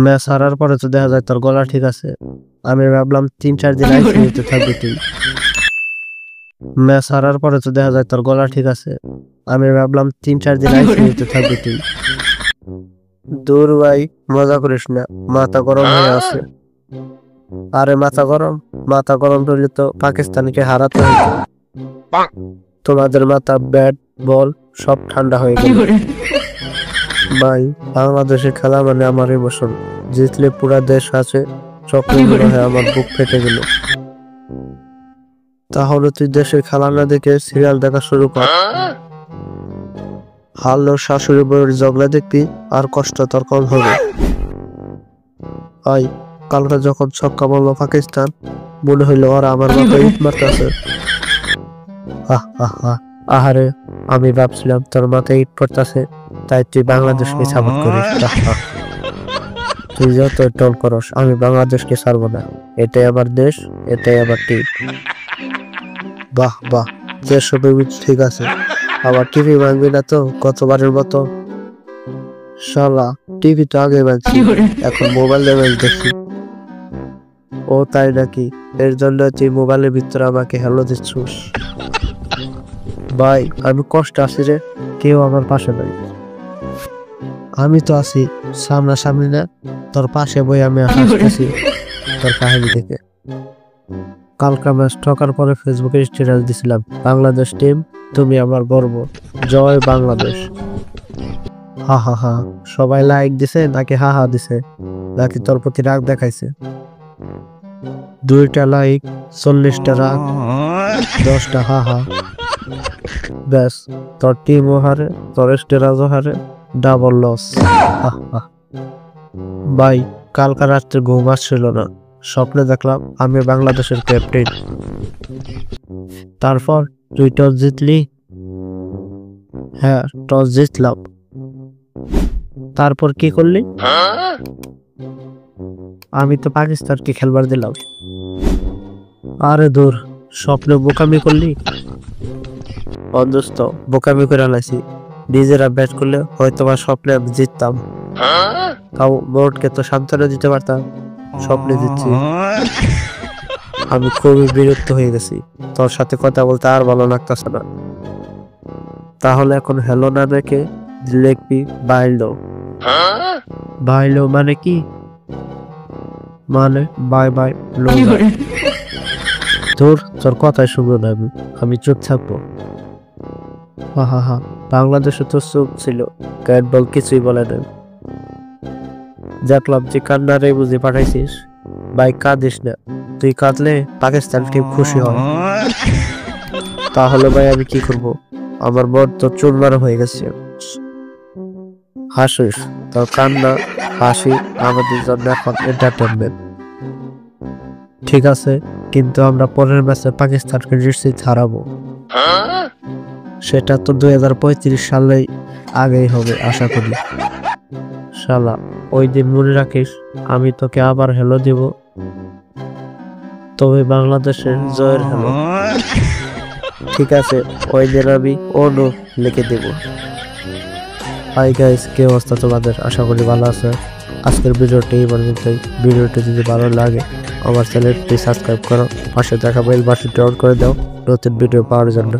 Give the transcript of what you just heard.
Match হারার পরে তো দেখা যায় তোর গলা ঠিক আছে। আমি ভাবলাম 3-4 দিন আইসিইউতে থাকবি তুই। ম্যাচ হারার পরে তো দেখা যায় তোর গলা ঠিক আছে। আমি ভাবলাম 3-4 দিন আইসিইউতে থাকবি তুই। দূর ভাই, মজা করিস না, মাথা গরম হয়ে আছে। আরে মাথা গরম হলে তো পাকিস্তানকে হারাতে হতো। তোমাদের মাথা ব্যাট বল সব ঠান্ডা হয়ে গেল। ভাই, বাংলাদেশের খেলা মানে আমার ইমোশন। জিতলে পুরা দেশ আছে, স্বপ্ন মনে হয় আমার বুক ফেটে গেল। তাহলে তুই দেশের খেলা না দেখে সিরিয়াল দেখা শুরু কর। হারলেও শাশুড়ি বউয়ের ঝগড়া দেখবি, আর কষ্ট তোর কম হবে। ভাই, কালকে যখন ছক্কা মারলো পাকিস্তান, মনে হইলো ওরা আমার মাথায় ইট মারতেছে। আহারে, আমি ভাবছিলাম তোর মাথায় ইট পড়তেছে, তাই তুই বাংলাদেশকে সাপোর্ট করিস। তুই যত টল করস, আমি বাংলাদেশকে ছাড়বো না। এটাই আমার দেশ, এটাই আমার টিম। বাহ বাহ, যে সবই ঠিক আছে। আবার টিভি ভাঙবি না তো গতবারের মতো? শালা, টিভি তো আগে ভাঙছি, এখন মোবাইলে ম্যাচ দেখি। ও তাই নাকি? এর জন্য তুই মোবাইলের ভিতরে আমাকে হ্যালো দিচ্ছিস? ভাই, আমি কষ্ট আছি রে, কেউ আমার পাশে নাই। আমি তো আছি সামনাসামনি না, তোর পাশে বই আমি হাসতেছি তোর কাহিনী থেকে। কালকা ম্যাচ ঠকার পরে ফেসবুকে স্ট্যাটাস দিছিলাম, বাংলাদেশ টিম তুমি আমার গর্ব, জয় বাংলাদেশ। হা হা হা, সবাই লাইক দিছে নাকি হা হা দিছে, নাকি তোর প্রতি রাগ দেখাইছে? 2টা লাইক, 40টা রাগ, 10টা হা হা। ব্যাস, তোর টিমও হারে, তোর স্ট্যাটাসও হারে, ডাবল লস। ভাই, কালকা রাত্রে ঘুম আসছিল না, স্বপ্নে দেখলাম আমি বাংলাদেশের ক্যাপ্টেন। তারপর তুই টস জিতলি? হ্যাঁ, টস জিতলাম। তারপর কি করলি? আমি তো পাকিস্তানকে খেলবার দিলাম। আরে দূর, স্বপ্নে বোকামি করলি? অদোস্ত, বোকামি করে আনাইছি। নিজেরা ব্যাট করলে হয়তো বা স্বপ্নে আমি জিততাম, তাও বোর্ডকে তো সান্ত্বনা দিতে পারতাম। স্বপ্নে জিতছি। আমি খুবই বিরক্ত হয়ে গেছি, তোর সাথে কথা বলতে আর ভালো লাগতেছে না। তাহলে এখন হ্যালো না দেখে লিখবি বাইলো। বাইলো মানে কি? মানে বাই বাই লো। তোর কথাই শুনবো না আমি চুপ থাকবো। হা, বাংলাদেশে তো চুপ ছিল, ক্যাট বল কিছুই বলে না। দেখলাম যে কান্নারে বুঝে পাঠাইছিস। ভাই, কাঁদিস না, তুই কাঁদলে পাকিস্তান টিম খুশি হয়। তাহলে ভাই আমি কি করব? আমার মন তো চুরমার হয়ে গেছে। হাসিস, তোর কান্না হাসি আমাদের জন্য এখন এন্টারটেনমেন্ট। ঠিক আছে, কিন্তু আমরা পরের ম্যাচে পাকিস্তানকে নিশ্চিত হারাবো। সেটা তো 2035 সালেই আগেই হবে আশা করি। শালা, ওই দিন মনে রাখিস, আমি তোকে আবার হ্যালো দিব, তবে বাংলাদেশের জয়ের হ্যালো। ঠিক আছে, ওই দিন আমি অনু লিখে দেব। হাই গাইস, কি অবস্থা তোমাদের? আশা করি ভালো আছে। আজকের ভিডিওটি এই পর্যন্তই। ভিডিওটি যদি ভালো লাগে আমার চ্যানেলটি সাবস্ক্রাইব করো, পাশে দেখা বেল বাটনটি অন করে দাও নতুন ভিডিও পাওয়ার জন্য।